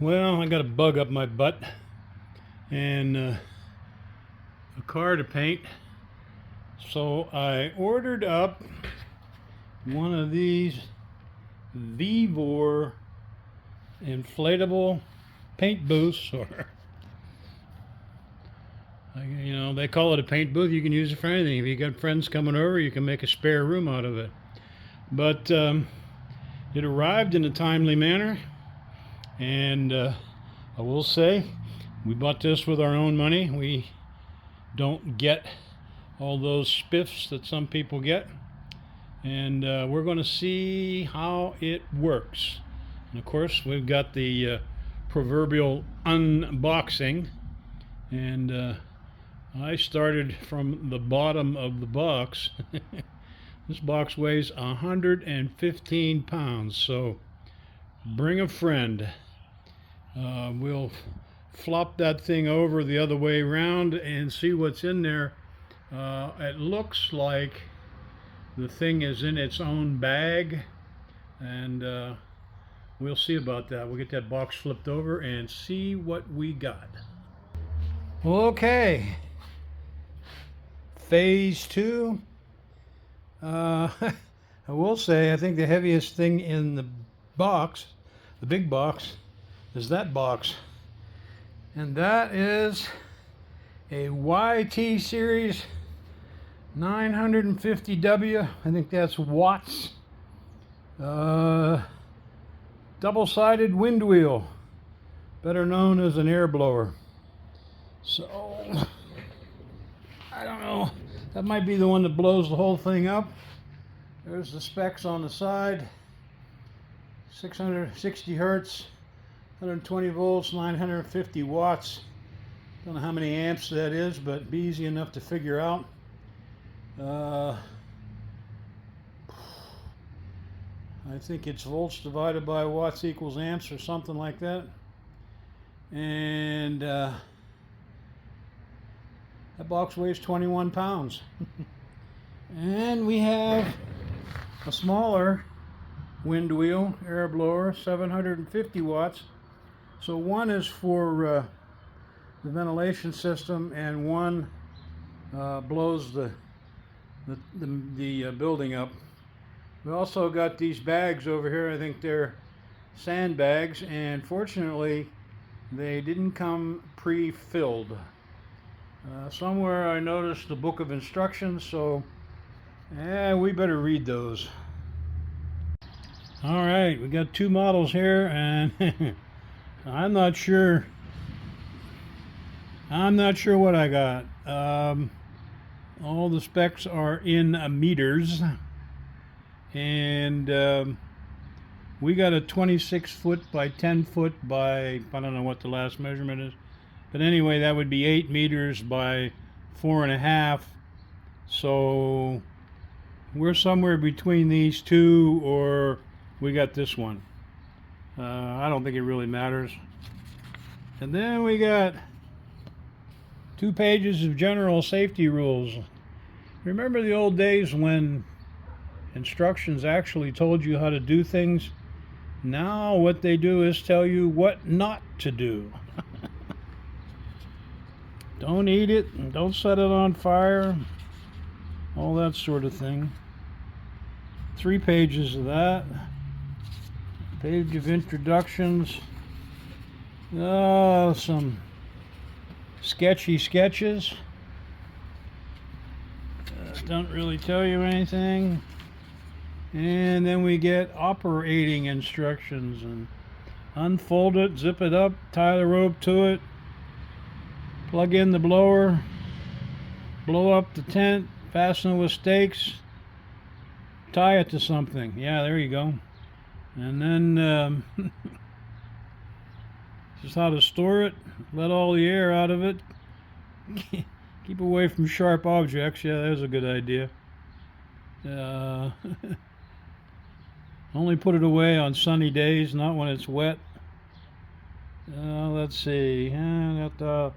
Well, I got a bug up my butt and a car to paint. So I ordered up one of these Vivor inflatable paint booths, or they call it a paint booth. You can use it for anything. If you got friends coming over, you can make a spare room out of it. But it arrived in a timely manner, and I will say we bought this with our own money. We don't get all those spiffs that some people get, and we're going to see how it works. And of course, we've got the proverbial unboxing, and I started from the bottom of the box. This box weighs 115 pounds, so bring a friend. We'll flop that thing over the other way around and see what's in there. It looks like the thing is in its own bag, and we'll see about that. We'll get that box flipped over and see what we got. Okay, phase two. I will say I think the heaviest thing in the box, the big box, is that box, and that is a YT series 950W. I think that's watts. Double-sided wind wheel, better known as an air blower. So I don't know, that might be the one that blows the whole thing up. There's the specs on the side. 660 hertz, 120 volts, 950 watts. Don't know how many amps that is, but it'd be easy enough to figure out. I think it's volts divided by watts equals amps or something like that. And that box weighs 21 pounds. And we have a smaller wind wheel, air blower, 750 watts. So one is for the ventilation system, and one blows the building up. We also got these bags over here. I think they're sandbags, and fortunately they didn't come pre-filled. Somewhere I noticed the book of instructions, so we better read those. All right, we got two models here, and I'm not sure what I got. All the specs are in meters, and we got a 26 foot by 10 foot by, I don't know what the last measurement is, but anyway, that would be 8 meters by 4.5. So we're somewhere between these two, or we got this one. I don't think it really matters. And then we got 2 pages of general safety rules. Remember the old days when instructions actually told you how to do things? Now what they do is tell you what not to do. Don't eat it, and don't set it on fire, all that sort of thing. 3 pages of that. Page of introductions. Some sketchy sketches. Don't really tell you anything. And then we get operating instructions, and unfold it, zip it up, tie the rope to it, plug in the blower, blow up the tent, fasten it with stakes, tie it to something. Yeah, there you go. And then just how to store it, let all the air out of it, keep away from sharp objects. Yeah, there's a good idea. Only put it away on sunny days, not when it's wet. Let's see. That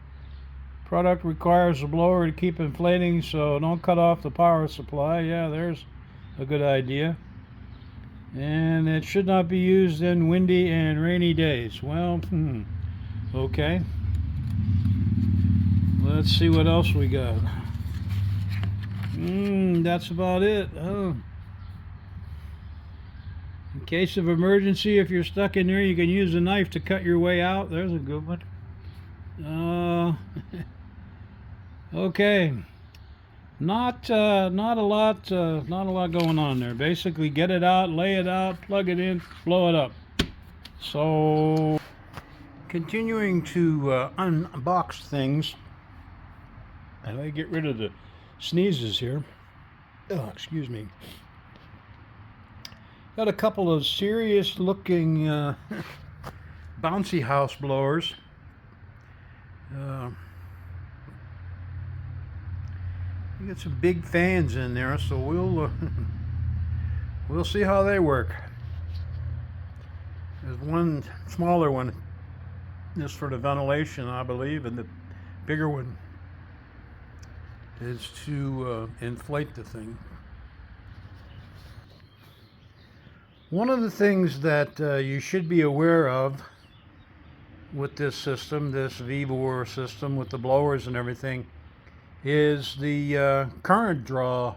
product requires the blower to keep inflating, so don't cut off the power supply. Yeah, there's a good idea. And it should not be used in windy and rainy days. Well, okay. Let's see what else we got. That's about it. Oh. In case of emergency, if you're stuck in there, you can use a knife to cut your way out. There's a good one. Okay. Not a lot going on there. Basically, get it out, lay it out, plug it in, blow it up. So, continuing to unbox things. And I get rid of the sneezes here. Oh, excuse me. Got a couple of serious looking bouncy house blowers. You got some big fans in there, so we'll see how they work. There's one smaller one just for the ventilation, I believe, and the bigger one is to inflate the thing. One of the things that you should be aware of with this system, this VBOR system with the blowers and everything, is the current draw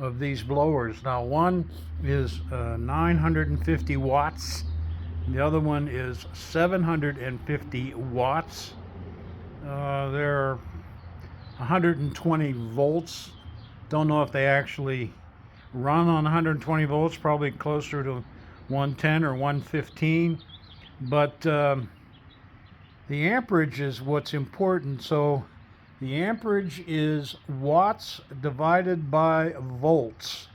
of these blowers. Now, one is 950 watts, the other one is 750 watts. They're 120 volts. Don't know if they actually run on 120 volts, probably closer to 110 or 115, but the amperage is what's important. So the amperage is watts divided by volts.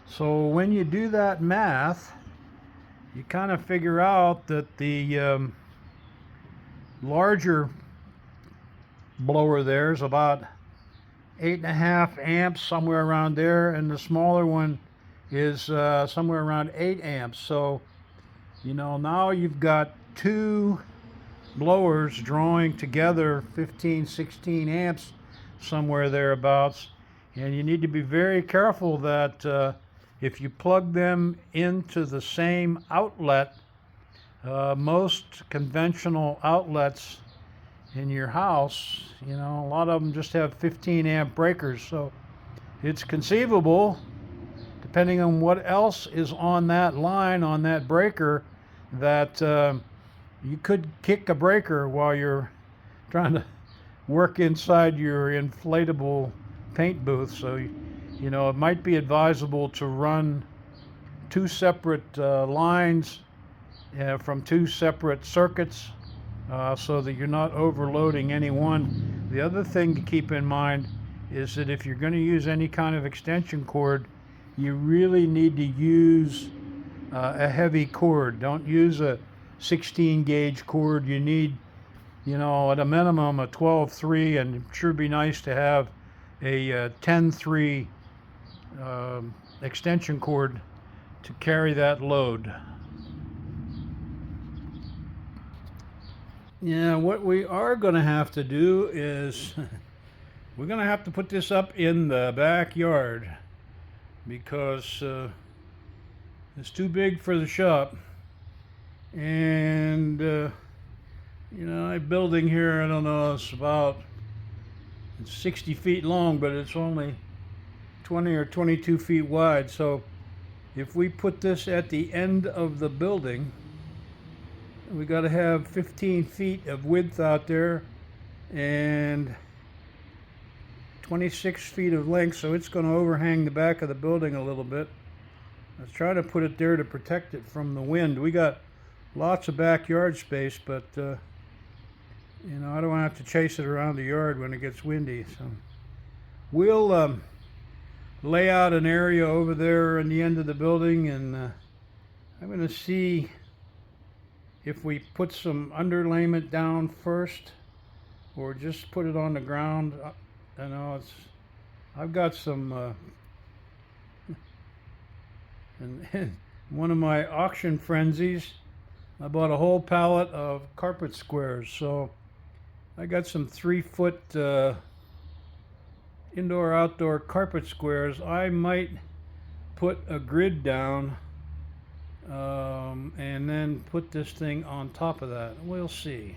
So when you do that math, you kind of figure out that the larger blower there is about 8.5 amps, somewhere around there, and the smaller one is somewhere around 8 amps. So, you know, now you've got two blowers drawing together 15, 16 amps, somewhere thereabouts, and you need to be very careful that if you plug them into the same outlet, most conventional outlets in your house, you know, a lot of them just have 15 amp breakers, so it's conceivable, depending on what else is on that line, on that breaker, that you could kick a breaker while you're trying to work inside your inflatable paint booth. So, you know, it might be advisable to run two separate lines from two separate circuits, so that you're not overloading any one. The other thing to keep in mind is that if you're going to use any kind of extension cord, you really need to use a heavy cord. Don't use a 16 gauge cord. You need, you know, at a minimum a 12-3, and it sure be nice to have a 10-3 extension cord to carry that load. Yeah, what we are going to have to do is we're going to have to put this up in the backyard, because it's too big for the shop. And you know, a building here, I don't know, it's 60 feet long, but it's only 20 or 22 feet wide. So if we put this at the end of the building, we got to have 15 feet of width out there and 26 feet of length, so it's going to overhang the back of the building a little bit. Let's try to put it there to protect it from the wind. We got lots of backyard space, but you know, I don't want to have to chase it around the yard when it gets windy. So we'll lay out an area over there in the end of the building, and I'm going to see if we put some underlayment down first or just put it on the ground. I know I've got some and one of my auction frenzies, I bought a whole pallet of carpet squares. So I got some 3-foot indoor outdoor carpet squares. I might put a grid down and then put this thing on top of that. We'll see.